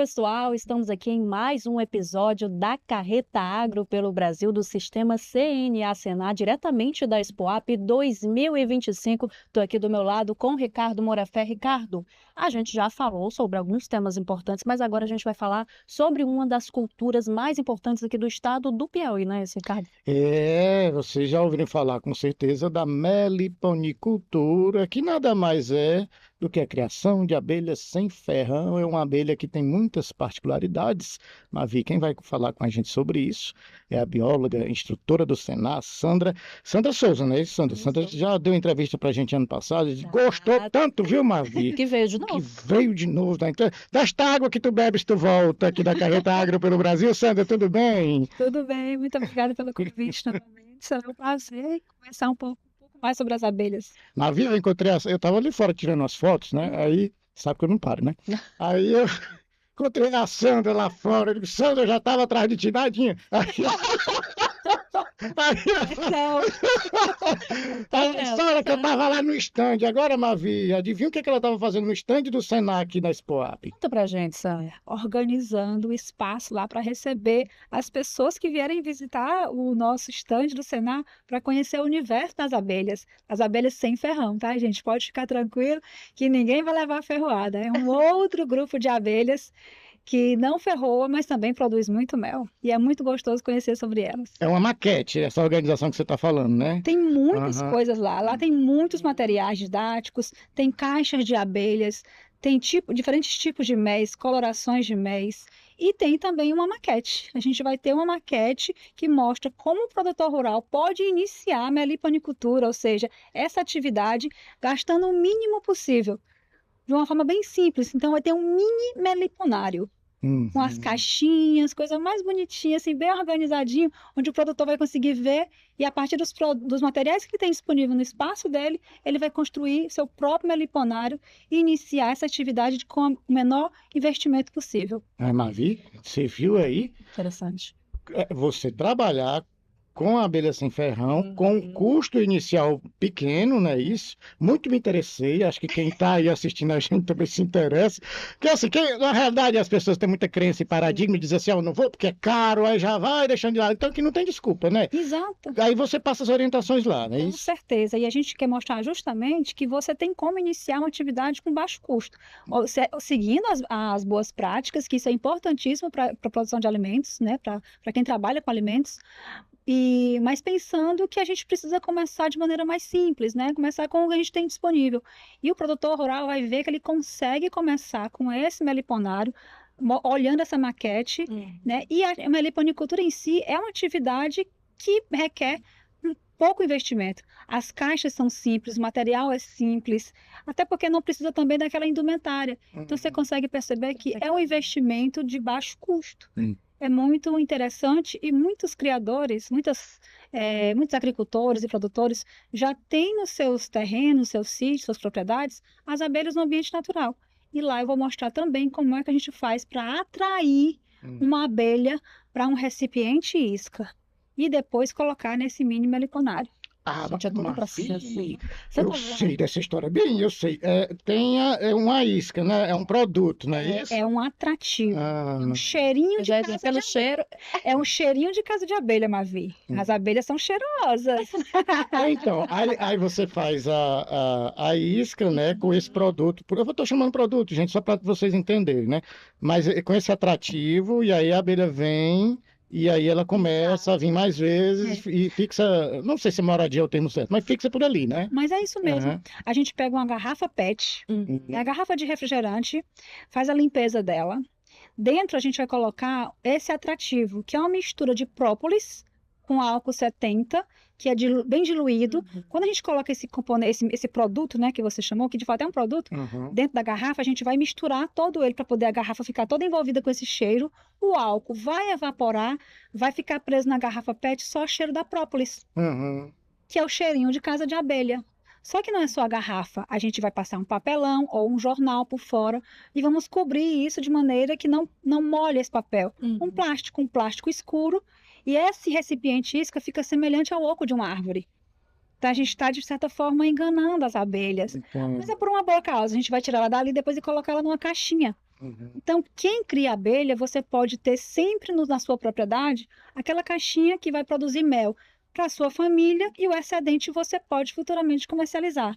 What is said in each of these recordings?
pessoal, estamos aqui em mais um episódio da Carreta Agro pelo Brasil do Sistema CNA Senar, diretamente da Expoap 2025. Estou aqui do meu lado com Ricardo Morafé. Ricardo, a gente já falou sobre alguns temas importantes, mas agora a gente vai falar sobre uma das culturas mais importantes aqui do estado do Piauí, não é isso, Ricardo? Vocês já ouviram falar com certeza da meliponicultura, que nada mais é do que a criação de abelhas sem ferrão. É uma abelha que tem muitas particularidades. Mavi, quem vai falar com a gente sobre isso é a bióloga, instrutora do Senar, Sandra Souza, não é isso, Sandra? Sandra já deu entrevista para a gente ano passado, e gostou tanto, viu, Mavi? Que veio de Que novo. veio de novo. Desta água que tu bebes, tu volta aqui da Carreta Agro pelo Brasil. Sandra, tudo bem? Tudo bem, muito obrigada pelo convite novamente. Será um prazer conversar um pouco mais sobre as abelhas. Mavi, eu encontrei, eu tava ali fora tirando umas fotos, né? Aí, sabe que eu não paro, né? Aí eu encontrei a Sandra lá fora. Eu digo, Sandra, eu já tava atrás de ti, nadinha. Não, A história que eu tava lá no stand. Agora, Mavi, adivinha o que ela tava fazendo no stand do Senar aqui na Expoap? Conta pra gente, Sandra. organizando o espaço lá para receber as pessoas que vierem visitar o nosso estande do Senar para conhecer o universo das abelhas. As abelhas sem ferrão, tá, gente? Pode ficar tranquilo que ninguém vai levar ferroada. É um outro grupo de abelhas que não ferroa, mas também produz muito mel. E é muito gostoso conhecer sobre elas. É uma maquete, essa organização que você está falando, né? Tem muitas Aham. coisas lá. Lá tem muitos materiais didáticos, tem caixas de abelhas, tem diferentes tipos de méis, colorações de méis. E tem também uma maquete. A gente vai ter uma maquete que mostra como o produtor rural pode iniciar a meliponicultura, ou seja, essa atividade gastando o mínimo possível, de uma forma bem simples. Então, vai ter um mini meliponário com as caixinhas, coisa mais bonitinha, assim, bem organizadinho, onde o produtor vai conseguir ver e a partir dos materiais que ele tem disponível no espaço dele, ele vai construir seu próprio meliponário e iniciar essa atividade com o menor investimento possível. Mavi, você viu aí? Interessante. Você trabalhar com a abelha sem ferrão, com um custo inicial pequeno, não é isso? Muito me interessei, acho que quem está aí assistindo a gente também se interessa. Porque assim, na realidade as pessoas têm muita crença e paradigma e dizem assim, eu não vou porque é caro, aí já vai deixando de lado. Então que não tem desculpa, né? Exato. Aí você passa as orientações lá, não é Com isso? certeza. E a gente quer mostrar justamente que você tem como iniciar uma atividade com baixo custo, seguindo as boas práticas, que isso é importantíssimo para a produção de alimentos, né? Para quem trabalha com alimentos. Mas pensando que a gente precisa começar de maneira mais simples, né? Começar com o que a gente tem disponível. E o produtor rural vai ver que ele consegue começar com esse meliponário, olhando essa maquete, né? E a meliponicultura em si é uma atividade que requer um pouco investimento. As caixas são simples, o material é simples, até porque não precisa também daquela indumentária. Então você consegue perceber que é um investimento de baixo custo. É muito interessante e muitos criadores, muitos agricultores e produtores já têm nos seus terrenos, seus sítios, suas propriedades, as abelhas no ambiente natural. E lá eu vou mostrar também como é que a gente faz para atrair uma abelha para um recipiente isca e depois colocar nesse mini meliponário. Gente, é todo um processo. Você Eu tá sei vendo? dessa história, bem, eu sei. Tem uma isca, né? É um produto, não é isso? É um atrativo. Ah, Um cheirinho Eu de já ia casa dizer, pelo de cheiro. É um cheirinho de casa de abelha, Mavi. As abelhas são cheirosas. então, aí você faz a isca, né, com esse produto. Eu estou chamando produto, gente, só para vocês entenderem, né? Mas com esse atrativo, e aí a abelha vem, e aí ela começa a vir mais vezes e fixa, não sei se moradia é o termo certo, mas fixa por ali, né? Mas é isso mesmo. Aham. A gente pega uma garrafa PET, é a garrafa de refrigerante, faz a limpeza dela. Dentro a gente vai colocar esse atrativo, que é uma mistura de própolis com álcool 70, que é bem diluído. Quando a gente coloca esse componente, esse produto, né, que você chamou, que de fato é um produto, Uhum. dentro da garrafa, a gente vai misturar todo ele para poder a garrafa ficar toda envolvida com esse cheiro. O álcool vai evaporar, vai ficar preso na garrafa PET só o cheiro da própolis, Uhum. que é o cheirinho de casa de abelha. Só que não é só a garrafa, a gente vai passar um papelão ou um jornal por fora e vamos cobrir isso de maneira que não molhe esse papel. Um plástico escuro, e esse recipiente isca fica semelhante ao oco de uma árvore. Então a gente está, de certa forma, enganando as abelhas. Então, Mas é por uma boa causa. A gente vai tirar ela dali depois e colocar ela numa caixinha. Uhum. Então, quem cria abelha, você pode ter sempre na sua propriedade aquela caixinha que vai produzir mel para a sua família e o excedente você pode futuramente comercializar.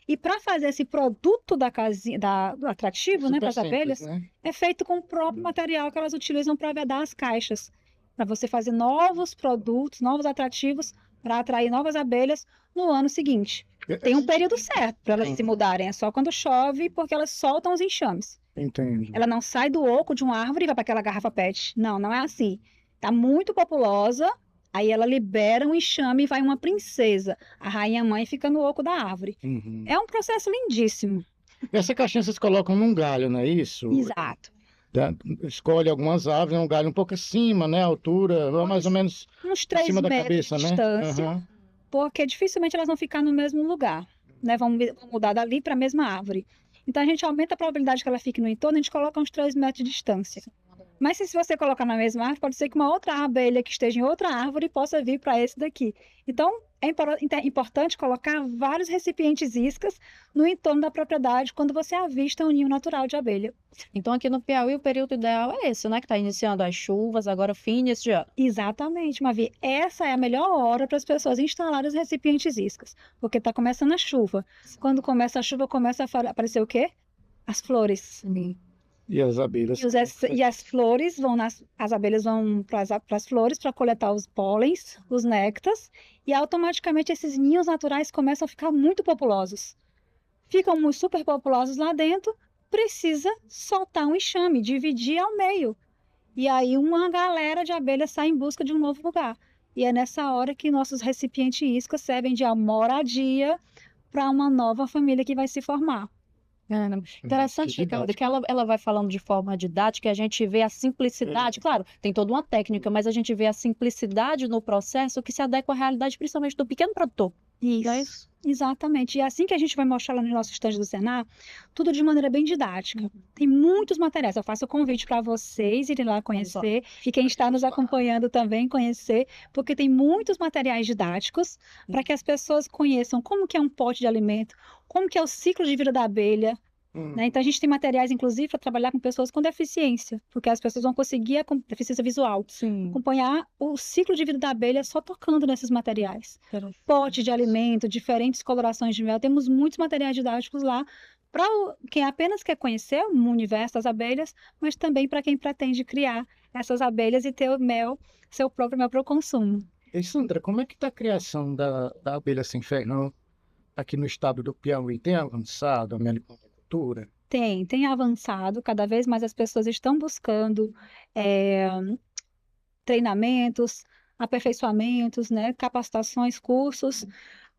E para fazer esse produto da casinha, do atrativo, né, para Super as simples, abelhas, né? é feito com o próprio material que elas utilizam para vedar as caixas, para você fazer novos produtos, novos atrativos para atrair novas abelhas no ano seguinte. Tem um período certo para elas se mudarem, é só quando chove, porque elas soltam os enxames. Entendo. Ela não sai do oco de uma árvore e vai para aquela garrafa PET. Não, não é assim. Tá muito populosa, aí ela libera um enxame e vai uma princesa. A rainha mãe fica no oco da árvore. Uhum. É um processo lindíssimo. Essa caixinha vocês colocam num galho, não é isso? Exato. Escolhe algumas árvores, um galho um pouco acima, né? A altura, mais ou menos Uns 3 acima da metros cabeça, de né? distância, Aham. porque dificilmente elas vão ficar no mesmo lugar, né? Vão mudar dali para a mesma árvore. Então a gente aumenta a probabilidade que ela fique no entorno, a gente coloca uns 3 metros de distância. Mas se você colocar na mesma árvore, pode ser que uma outra abelha que esteja em outra árvore possa vir para esse daqui. Então, é importante colocar vários recipientes iscas no entorno da propriedade quando você avista um ninho natural de abelha. Então, aqui no Piauí, o período ideal é esse, né? Que está iniciando as chuvas, agora fim início de ano. Exatamente, Mavi. Essa é a melhor hora para as pessoas instalarem os recipientes iscas, porque está começando a chuva. Quando começa a chuva, começa a aparecer o quê? As flores. E as abelhas. E as flores as abelhas vão para as flores para coletar os pólens, os néctares, e automaticamente esses ninhos naturais começam a ficar muito populosos. Ficam super populosos lá dentro, precisa soltar um enxame, dividir ao meio. E aí uma galera de abelhas sai em busca de um novo lugar. E é nessa hora que nossos recipientes iscas servem de moradia para uma nova família que vai se formar. Interessante, Ricardo, que ela vai falando de forma didática, a gente vê a simplicidade, claro, tem toda uma técnica, mas a gente vê a simplicidade no processo que se adequa à realidade, principalmente do pequeno produtor. Não é isso? Exatamente. E é assim que a gente vai mostrar lá no nosso estande do Senar, tudo de maneira bem didática. Tem muitos materiais. Eu faço o convite para vocês irem lá conhecer e quem está nos acompanhando também conhecer, porque tem muitos materiais didáticos para que as pessoas conheçam como que é um pote de alimento, como que é o ciclo de vida da abelha. Né? Então, a gente tem materiais, inclusive, para trabalhar com pessoas com deficiência, porque as pessoas vão conseguir, com deficiência visual, acompanhar o ciclo de vida da abelha só tocando nesses materiais. Pote de alimento, diferentes colorações de mel, temos muitos materiais didáticos lá para quem apenas quer conhecer o universo das abelhas, mas também para quem pretende criar essas abelhas e ter o mel, seu próprio mel para o consumo. E Sandra, como é que está a criação da abelha sem ferrão aqui no estado do Piauí? Tem avançado a meliponicultura? Tem avançado, cada vez mais as pessoas estão buscando treinamentos, aperfeiçoamentos, né, capacitações, cursos.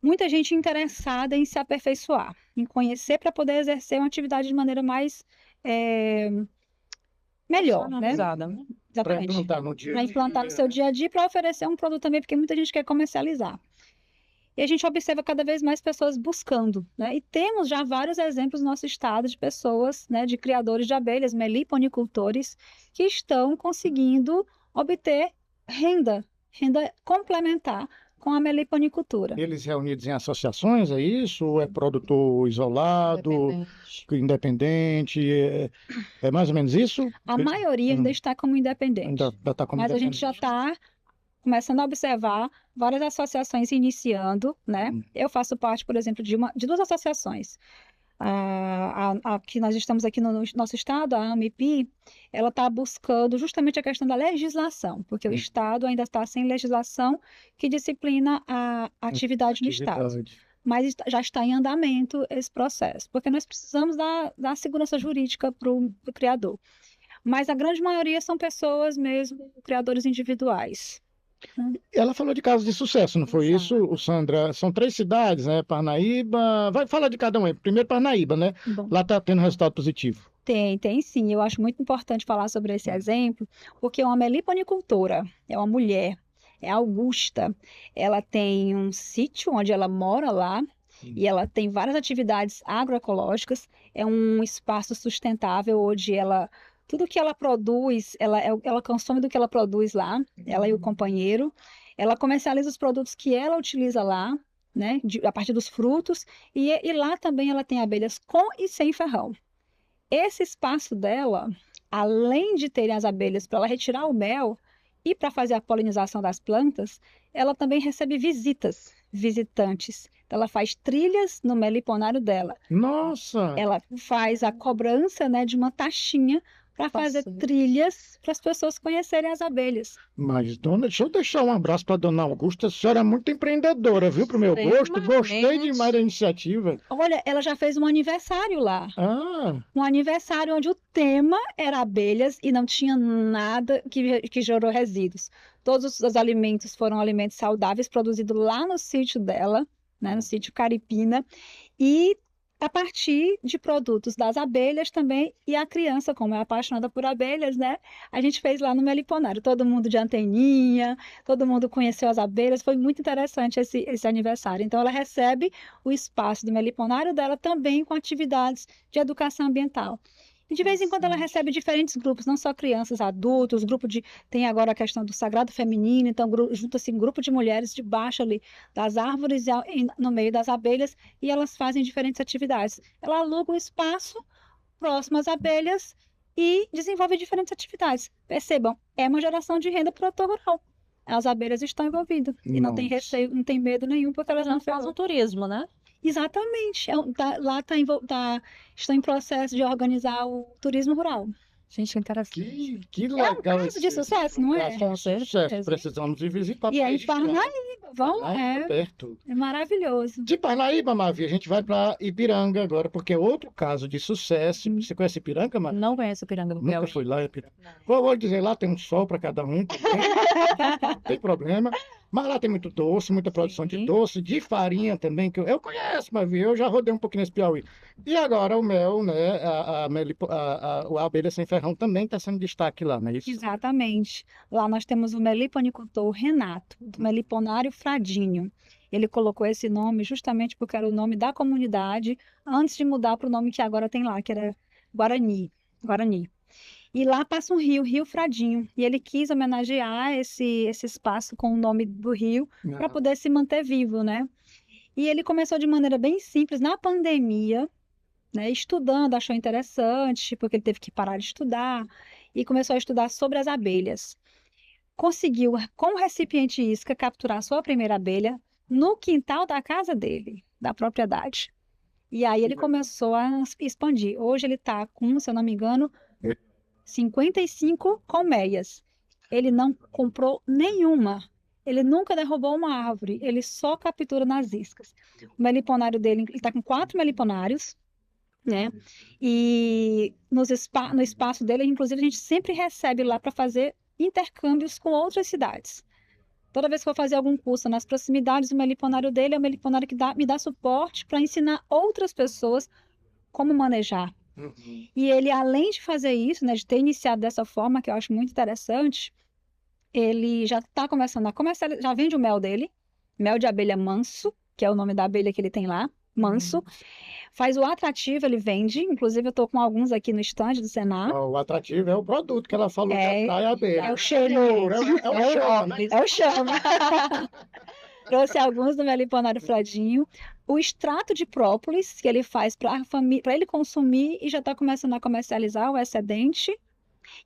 Muita gente interessada em se aperfeiçoar, em conhecer para poder exercer uma atividade de maneira mais melhor, né? Para implantar no dia a Para dia. implantar no seu dia a dia e para oferecer um produto também, porque muita gente quer comercializar. E a gente observa cada vez mais pessoas buscando, né? E temos já vários exemplos no nosso estado de pessoas, né, de criadores de abelhas, meliponicultores, que estão conseguindo obter renda complementar com a meliponicultura. Eles reunidos em associações, é isso? Ou é produtor isolado, independente? É mais ou menos isso? A maioria ainda está como independente. Ainda está como Mas a gente independente. já está começando a observar várias associações iniciando, né? Eu faço parte, por exemplo, de 2 associações. Que nós estamos aqui no nosso estado, a AMIP, ela está buscando justamente a questão da legislação, porque o estado ainda está sem legislação que disciplina a atividade no estado. Mas já está em andamento esse processo, porque nós precisamos dar segurança jurídica para o criador. Mas a grande maioria são pessoas mesmo, criadores individuais. Ela falou de casos de sucesso, não foi isso, Sandra? São 3 cidades, né? Parnaíba. Vai falar de cada um aí. Primeiro Parnaíba, né? Bom, Lá está tendo resultado positivo. tem sim. Eu acho muito importante falar sobre esse exemplo, porque é uma meliponicultora, é uma mulher, é Augusta. Ela tem um sítio onde ela mora lá, e ela tem várias atividades agroecológicas. É um espaço sustentável onde tudo que ela produz, ela consome do que ela produz lá, ela e o companheiro. Ela comercializa os produtos que ela utiliza lá, né, a partir dos frutos, e lá também ela tem abelhas com e sem ferrão. esse espaço dela, além de terem as abelhas para ela retirar o mel e para fazer a polinização das plantas, ela também recebe visitantes. Então, ela faz trilhas no meliponário dela. Nossa! Ela faz a cobrança, né, de uma taxinha para fazer Passou. trilhas para as pessoas conhecerem as abelhas. Mas, dona, deixa eu deixar um abraço para dona Augusta. A senhora é muito empreendedora, viu? Pro meu gosto. Gostei Extremamente. demais da iniciativa. Olha, ela já fez um aniversário lá. Ah, Um aniversário onde o tema era abelhas e não tinha nada que gerou resíduos. Todos os alimentos foram alimentos saudáveis produzidos lá no sítio dela, né, no sítio Caripina, e a partir de produtos das abelhas também, e a criança, como é apaixonada por abelhas, né, a gente fez lá no meliponário, todo mundo de anteninha, todo mundo conheceu as abelhas, foi muito interessante esse aniversário. Então, ela recebe o espaço do meliponário dela também com atividades de educação ambiental. E de vez em quando ela recebe diferentes grupos, não só crianças, adultos, tem agora a questão do sagrado feminino, então junta-se um grupo de mulheres debaixo ali das árvores no meio das abelhas e elas fazem diferentes atividades. Ela aluga um espaço próximo às abelhas e desenvolve diferentes atividades. Percebam, é uma geração de renda para o produtor rural. As abelhas estão envolvidas e não tem nossa. receio, não tem medo nenhum porque elas Ela não faz fazem um turismo, né? Exatamente. Lá estão em processo de organizar o turismo rural. Gente, que interessante. Que É um legal caso de sucesso, não é? Com Sucesso. certeza. Precisamos ir visitar E para aí, registrar. Parnaíba, vão, Lá perto. é maravilhoso. De Parnaíba, Mavi, a gente vai para Ipiranga agora, porque é outro caso de sucesso. Você conhece Ipiranga, Mavi? Não conheço o Piranga do Nunca Piauí. fui lá, Ipiranga. Vou dizer, lá tem um sol para cada um, não tem problema. Mas lá tem muito doce, muita produção de Sim. doce, de farinha também, que eu conheço, Mavi, eu já rodei um pouquinho nesse Piauí. E agora o mel, né, a abelha sem ferrão também está sendo destaque lá, não é isso? Exatamente. Lá nós temos o meliponicultor Renato, do Meliponário Fradinho. Ele colocou esse nome justamente porque era o nome da comunidade, antes de mudar para o nome que agora tem lá, que era Guarani. E lá passa um rio, Rio Fradinho. E ele quis homenagear esse espaço com o nome do rio para poder se manter vivo, né? E ele começou de maneira bem simples, na pandemia, né? Estudando, achou interessante, porque ele teve que parar de estudar, e começou a estudar sobre as abelhas. Conseguiu, com o recipiente isca, capturar a sua primeira abelha no quintal da casa dele, da propriedade. E aí ele começou a expandir. Hoje ele está com, se eu não me engano, 55 colmeias. Ele não comprou nenhuma. Ele nunca derrubou uma árvore. Ele só captura nas iscas. O meliponário dele, ele está com 4 meliponários, né? E no espaço dele, inclusive, a gente sempre recebe lá para fazer intercâmbios com outras cidades. Toda vez que eu fazer algum curso nas proximidades, o meliponário dele é o meliponário que me dá suporte para ensinar outras pessoas como manejar. Uhum. E ele, além de fazer isso, né, de ter iniciado dessa forma, que eu acho muito interessante, ele já está começando a comercializar, já vende o mel dele, mel de abelha manso, que é o nome da abelha que ele tem lá, manso. Faz o atrativo, ele vende, inclusive eu estou com alguns aqui no stand do Senar. O atrativo é o produto que ela falou que atrai a abelha. É o cheirinho. É o chama, né? É o chama. Trouxe alguns do meliponário Fradinho. O extrato de própolis, que ele faz para ele consumir e já está começando a comercializar o excedente.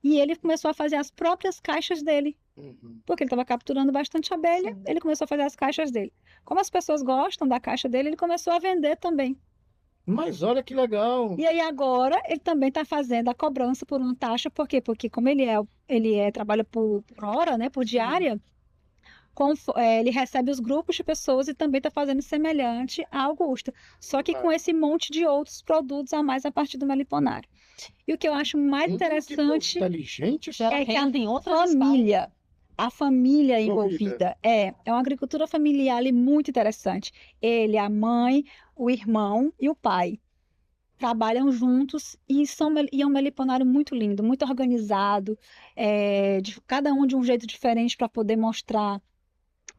E ele começou a fazer as próprias caixas dele, Uhum. porque ele estava capturando bastante abelha. Sim. Ele começou a fazer as caixas dele. Como as pessoas gostam da caixa dele, ele começou a vender também. Mas olha que legal. E aí agora ele também está fazendo a cobrança por uma taxa, por quê? Porque como trabalha por hora, né, por diária, ele recebe os grupos de pessoas e também está fazendo semelhante à Augusta, só que com esse monte de outros produtos a mais a partir do meliponário. E o que eu acho mais interessante Inteligente. Gera é que renda em outras a família Envolvida. envolvida é uma agricultura familiar ali muito interessante. Ele, a mãe, o irmão e o pai trabalham juntos e é um meliponário muito lindo, muito organizado, cada um de um jeito diferente para poder mostrar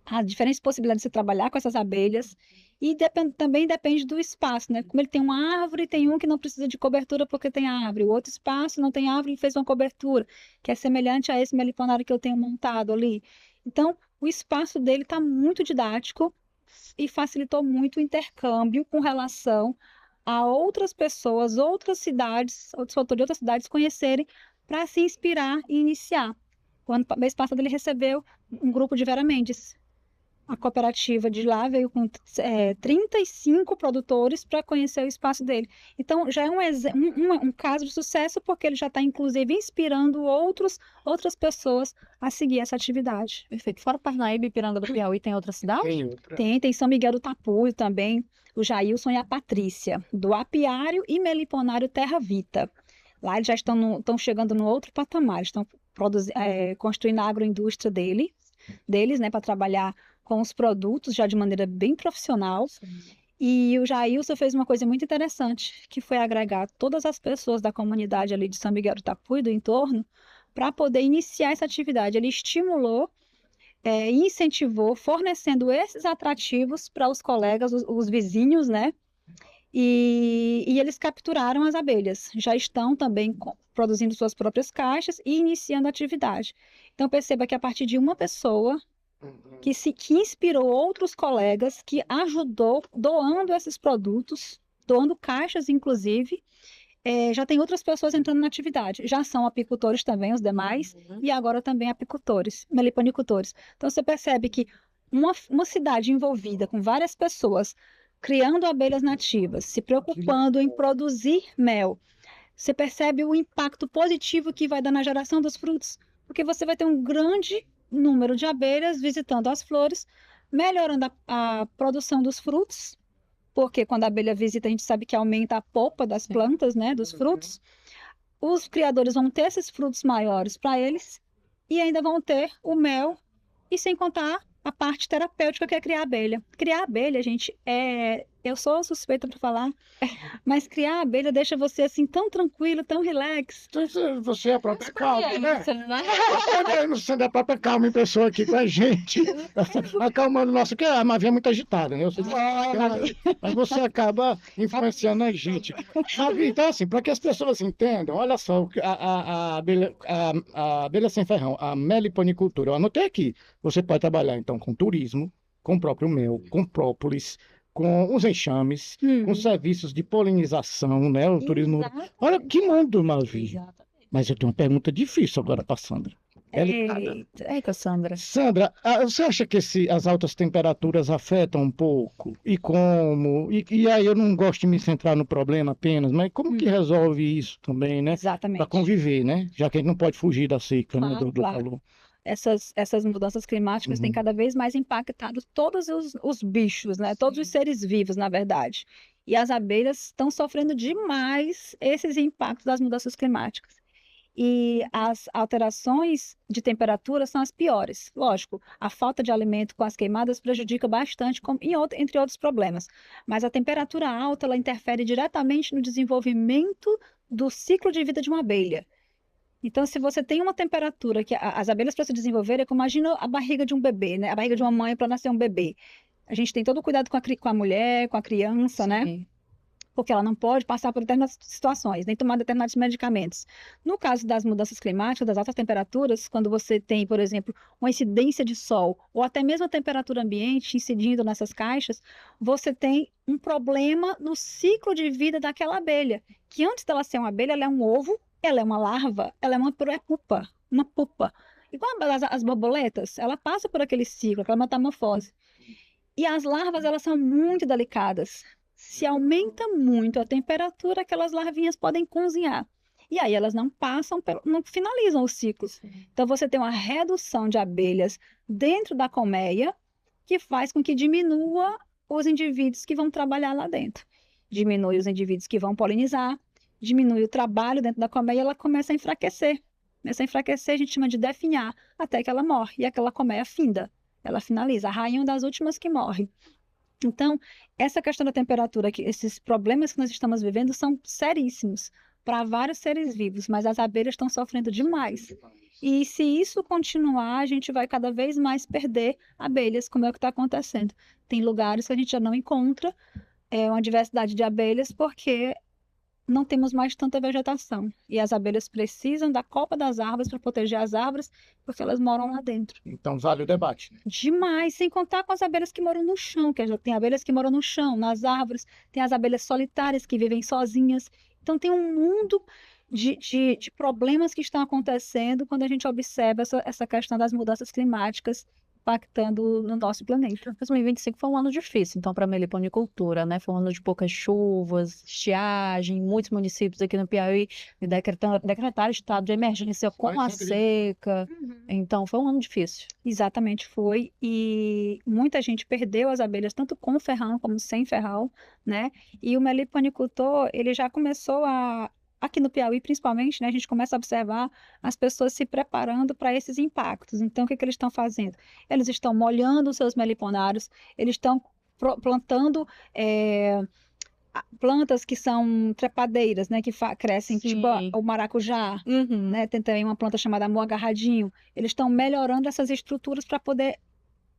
as diferentes possibilidades de se trabalhar com essas abelhas. E também depende do espaço, né? Como ele tem uma árvore, tem um que não precisa de cobertura porque tem árvore. O outro espaço não tem árvore e fez uma cobertura, que é semelhante a esse meliponário que eu tenho montado ali. Então, o espaço dele está muito didático e facilitou muito o intercâmbio com relação a outras pessoas, outras cidades, outros fatores de outras cidades conhecerem para se inspirar e iniciar. Mês passado ele recebeu um grupo de Vera Mendes. A cooperativa de lá veio com 35 produtores para conhecer o espaço dele. Então, já é um caso de sucesso, porque ele já está, inclusive, inspirando outras pessoas a seguir essa atividade. Perfeito. Fora Parnaíba e Ipiranga do Piauí, tem outra cidade? Tem outra. Tem São Miguel do Tapuio também, o Jailson e a Patrícia, do Apiário e Meliponário Terra Vita. Lá eles já estão chegando no outro patamar, estão construindo a agroindústria deles, né, para trabalhar com os produtos já de maneira bem profissional. Sim. E o Jailson fez uma coisa muito interessante, que foi agregar todas as pessoas da comunidade ali de São Miguel do Tapuio, do entorno, para poder iniciar essa atividade. Ele estimulou e incentivou, fornecendo esses atrativos para os colegas, os vizinhos, né? E eles capturaram as abelhas. Já estão também produzindo suas próprias caixas e iniciando a atividade. Então, perceba que a partir de uma pessoa que inspirou outros colegas, que ajudou doando esses produtos, doando caixas, inclusive, já tem outras pessoas entrando na atividade. Já são apicultores também, os demais, e agora também apicultores, meliponicultores. Então, você percebe que uma cidade envolvida com várias pessoas criando abelhas nativas, se preocupando em produzir mel, você percebe o impacto positivo que vai dar na geração dos frutos, porque você vai ter um grande número de abelhas visitando as flores, melhorando a produção dos frutos, porque quando a abelha visita, a gente sabe que aumenta a polpa das plantas, né, dos frutos. Os criadores vão ter esses frutos maiores para eles e ainda vão ter o mel, e sem contar a parte terapêutica que é criar abelha. Criar abelha, gente, eu sou suspeita para falar, mas criar abelha deixa você assim tão tranquilo, tão relax. Você é a própria calma, né? Isso, né? Você é a própria calma em pessoa aqui com a gente. Acalmando o nosso, que a Mavi é muito agitada, né? Mas você acaba influenciando a gente. Mavi, então, assim, para que as pessoas entendam, olha só, a abelha sem ferrão, a meliponicultura, eu anotei aqui. Você pode trabalhar, então, com turismo, com o próprio mel, com própolis, com os enxames, com serviços de polinização, né? O turismo. Exatamente. Olha que mundo, Mavi. Exatamente. Mas eu tenho uma pergunta difícil agora para Sandra. Eita, Sandra. Sandra, você acha que as altas temperaturas afetam um pouco? E como? E aí eu não gosto de me centrar no problema apenas, mas como que resolve isso também, né? Exatamente. Para conviver, né? Já que a gente não pode fugir da seca, né? Do Claro. calor. Essas mudanças climáticas têm cada vez mais impactado todos os bichos, né? Todos os seres vivos, na verdade. E as abelhas estão sofrendo demais esses impactos das mudanças climáticas. E as alterações de temperatura são as piores. Lógico, a falta de alimento com as queimadas prejudica bastante, entre outros problemas. Mas a temperatura alta, ela interfere diretamente no desenvolvimento do ciclo de vida de uma abelha. Então, se você tem uma temperatura que as abelhas para se desenvolver, imagina a barriga de um bebê, né? A barriga de uma mãe para nascer um bebê. A gente tem todo o cuidado com a mulher, com a criança, né? Sim. Porque ela não pode passar por determinadas situações, nem tomar determinados medicamentos. No caso das mudanças climáticas, das altas temperaturas, quando você tem, por exemplo, uma incidência de sol, ou até mesmo a temperatura ambiente incidindo nessas caixas, você tem um problema no ciclo de vida daquela abelha, que antes dela ser uma abelha, ela é um ovo, ela é uma larva, ela é uma pupa. Igual as borboletas, ela passa por aquele ciclo, aquela metamorfose. E as larvas, elas são muito delicadas. Se aumenta muito a temperatura, aquelas larvinhas podem cozinhar. E aí elas não finalizam os ciclos. Então você tem uma redução de abelhas dentro da colmeia, que faz com que diminua os indivíduos que vão trabalhar lá dentro. Diminui os indivíduos que vão polinizar, diminui o trabalho dentro da colmeia e ela começa a enfraquecer. Começa a enfraquecer, a gente chama de definhar, até que ela morre. E aquela colmeia finda. Ela finaliza, a rainha é uma das últimas que morre. Então, essa questão da temperatura, esses problemas que nós estamos vivendo são seríssimos para vários seres vivos, mas as abelhas estão sofrendo demais. E se isso continuar, a gente vai cada vez mais perder abelhas, como é o que está acontecendo. Tem lugares que a gente já não encontra uma diversidade de abelhas porque não temos mais tanta vegetação. E as abelhas precisam da copa das árvores para proteger as árvores, porque elas moram lá dentro. Então vale o debate, né? Demais, sem contar com as abelhas que moram no chão, que já tem abelhas que moram no chão, nas árvores, tem as abelhas solitárias que vivem sozinhas. Então tem um mundo de problemas que estão acontecendo quando a gente observa essa questão das mudanças climáticas impactando no nosso planeta. 2025 foi um ano difícil, então, para a meliponicultura, né? Foi um ano de poucas chuvas, estiagem, muitos municípios aqui no Piauí decretaram estado de emergência com a seca. Então, foi um ano difícil. Exatamente, foi. E muita gente perdeu as abelhas, tanto com ferrão como sem ferrão, né? E o meliponicultor, ele já começou aqui no Piauí, principalmente, né, a gente começa a observar as pessoas se preparando para esses impactos. Então, o que eles estão fazendo? Eles estão molhando os seus meliponários, eles estão plantando plantas que são trepadeiras, né, que crescem, tipo o maracujá, né, tem também uma planta chamada moa-agarradinho. Eles estão melhorando essas estruturas para poder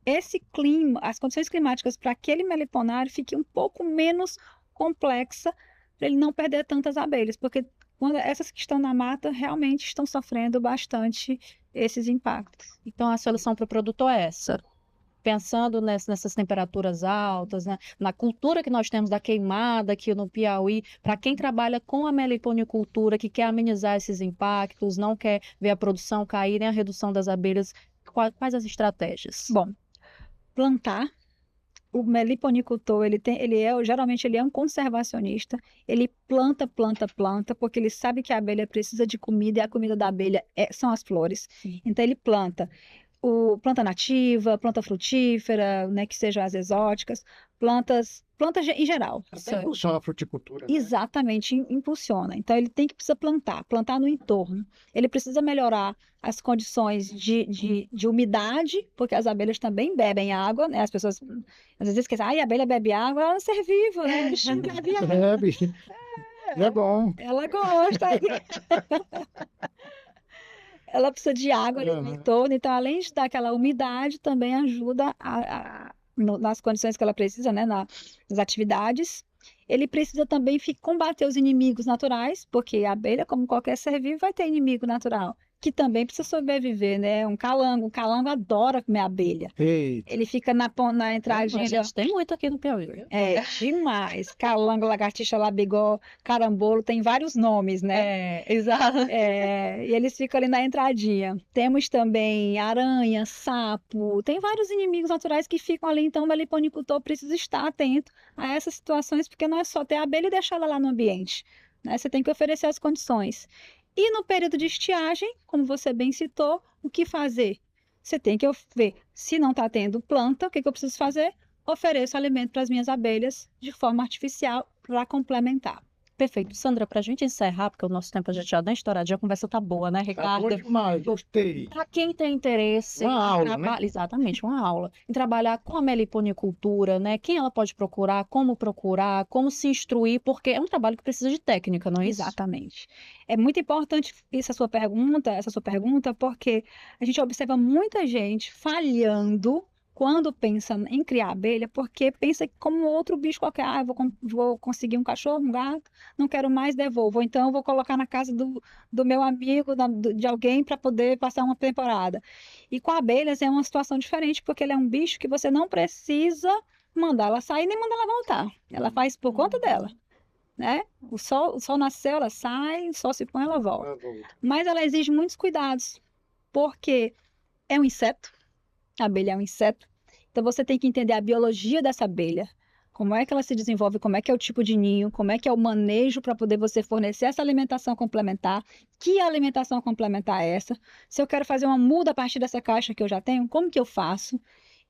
esse clima, as condições climáticas para aquele meliponário fique um pouco menos complexa, para ele não perder tantas abelhas, porque quando essas que estão na mata realmente estão sofrendo bastante esses impactos. Então, a solução para o produtor é essa. Pensando nessas temperaturas altas, né, na cultura que nós temos da queimada aqui no Piauí, para quem trabalha com a meliponicultura, que quer amenizar esses impactos, não quer ver a produção cair, nem a redução das abelhas, quais as estratégias? Bom, plantar. O meliponicultor, geralmente ele é um conservacionista, ele planta, porque ele sabe que a abelha precisa de comida e a comida da abelha são as flores. Sim. Então ele planta planta nativa, planta frutífera, né, que sejam as exóticas, plantas em geral. Até impulsiona a fruticultura, né? Exatamente, impulsiona. Então ele precisa plantar no entorno. Ele precisa melhorar as condições de umidade, porque as abelhas também bebem água, né? As pessoas às vezes esquecem, a abelha bebe água, ela é um ser vivo, né? O bichinho bebe água. Bebe. É bom. Ela gosta. Ela precisa de água ali no entorno, então além de dar aquela umidade, também ajuda nas condições que ela precisa, né, nas atividades. Ele precisa também combater os inimigos naturais, porque a abelha, como qualquer ser vivo, vai ter inimigo natural, que também precisa sobreviver, né? Um calango adora comer abelha. Eita. Ele fica na entradinha. A gente tem muito aqui no Piauí. É, demais. Calango, lagartixa, labigó, carambolo, tem vários nomes, né? Exato. E eles ficam ali na entradinha. Temos também aranha, sapo, tem vários inimigos naturais que ficam ali, então o meliponicultor precisa estar atento a essas situações, porque não é só ter a abelha e deixar ela lá no ambiente, né? Você tem que oferecer as condições. E no período de estiagem, como você bem citou, o que fazer? Você tem que ver, se não está tendo planta, o que eu preciso fazer? Ofereço alimento para as minhas abelhas de forma artificial para complementar. Perfeito. Sandra, para a gente encerrar, porque o nosso tempo já dá estouradinha, a conversa tá boa, né, Ricardo? Tá bom demais, gostei. Para quem tem interesse Uma aula, né? Exatamente, uma aula, em trabalhar com a meliponicultura, né? Quem ela pode procurar, como se instruir, porque é um trabalho que precisa de técnica, não é isso? Exatamente. É muito importante essa sua pergunta, porque a gente observa muita gente falhando quando pensa em criar abelha, porque pensa como outro bicho qualquer. Vou conseguir um cachorro, um gato, não quero mais, devolvo. Ou então vou colocar na casa do meu amigo, de alguém, para poder passar uma temporada. E com abelhas é uma situação diferente, porque ele é um bicho que você não precisa mandar ela sair, nem mandar ela voltar. Ela faz por conta dela, né? O sol nasceu, ela sai, o sol se põe, ela volta. Mas ela exige muitos cuidados, porque é um inseto, a abelha é um inseto. Então você tem que entender a biologia dessa abelha, como é que ela se desenvolve, como é que é o tipo de ninho, como é que é o manejo para poder você fornecer essa alimentação complementar, que alimentação complementar é essa, se eu quero fazer uma muda a partir dessa caixa que eu já tenho, como que eu faço?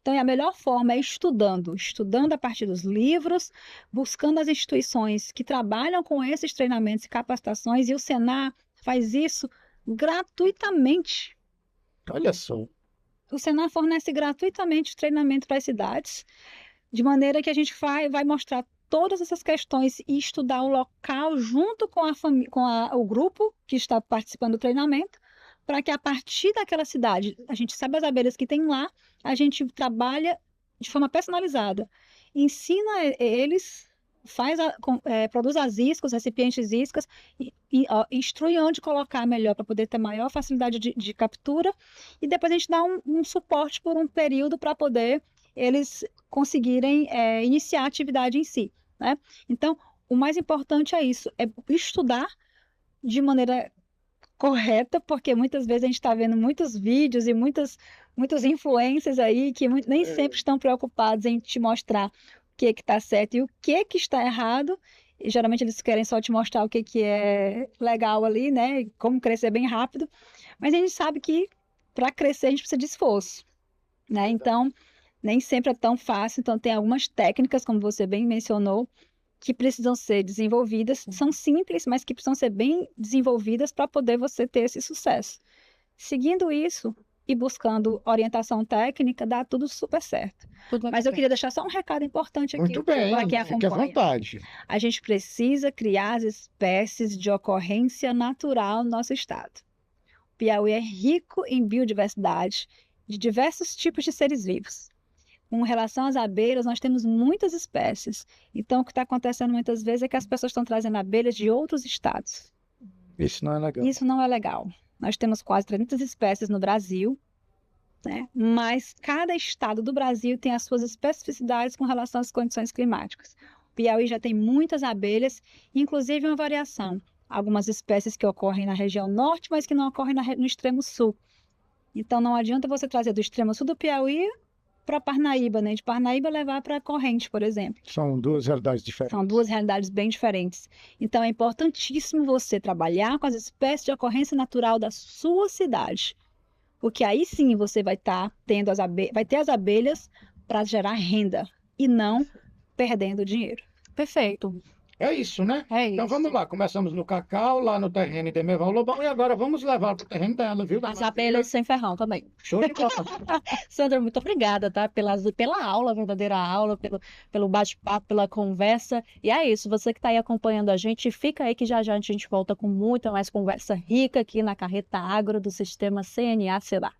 Então, a melhor forma é estudando a partir dos livros, buscando as instituições que trabalham com esses treinamentos e capacitações, e o Senar faz isso gratuitamente. Olha só. O Senar fornece gratuitamente treinamento para as cidades, de maneira que a gente vai mostrar todas essas questões e estudar o local junto com o grupo que está participando do treinamento, para que a partir daquela cidade, a gente sabe as abelhas que tem lá, a gente trabalha de forma personalizada. Ensina eles produz as iscas, recipientes iscas, instrui onde colocar melhor para poder ter maior facilidade de captura, e depois a gente dá um suporte por um período para poder eles conseguirem iniciar a atividade em si, né? Então, o mais importante é isso, é estudar de maneira correta, porque muitas vezes a gente está vendo muitos vídeos e muitos influencers aí que nem sempre estão preocupados em te mostrar o que está certo e o que está errado. E, geralmente eles querem só te mostrar o que é legal ali, né? Como crescer bem rápido. Mas a gente sabe que para crescer a gente precisa de esforço, né? Então, nem sempre é tão fácil. Então, tem algumas técnicas, como você bem mencionou, que precisam ser desenvolvidas, são simples, mas que precisam ser bem desenvolvidas para poder você ter esse sucesso. Seguindo isso e buscando orientação técnica, dá tudo super certo. Mas eu queria deixar só um recado importante aqui. Muito bem, para quem fique à acompanha. vontade. A gente precisa criar as espécies de ocorrência natural no nosso estado. O Piauí é rico em biodiversidade de diversos tipos de seres vivos. Com relação às abelhas, nós temos muitas espécies. Então, o que está acontecendo muitas vezes é que as pessoas estão trazendo abelhas de outros estados. Isso não é legal. Isso não é legal. Nós temos quase 300 espécies no Brasil, né? Mas cada estado do Brasil tem as suas especificidades com relação às condições climáticas. O Piauí já tem muitas abelhas, inclusive uma variação. Algumas espécies que ocorrem na região norte, mas que não ocorrem no extremo sul. Então, não adianta você trazer do extremo sul do Piauí para Parnaíba, né? De Parnaíba levar para Corrente, por exemplo. São duas realidades diferentes. São duas realidades bem diferentes. Então, é importantíssimo você trabalhar com as espécies de ocorrência natural da sua cidade, porque aí sim você vai estar tendo vai ter as abelhas para gerar renda e não perdendo dinheiro. Perfeito. É isso, né? É isso. Então vamos lá, começamos no Cacau, lá no terreno de Meval Lobão, e agora vamos levar para o terreno dela, viu? As abelhas sem ferrão também. Show de bola. Sandra, muito obrigada, tá? Pela aula, verdadeira aula, pelo bate-papo, pela conversa. E é isso, você que está aí acompanhando a gente, fica aí que já a gente volta com muita mais conversa rica aqui na Carreta Agro do Sistema CNA Senar.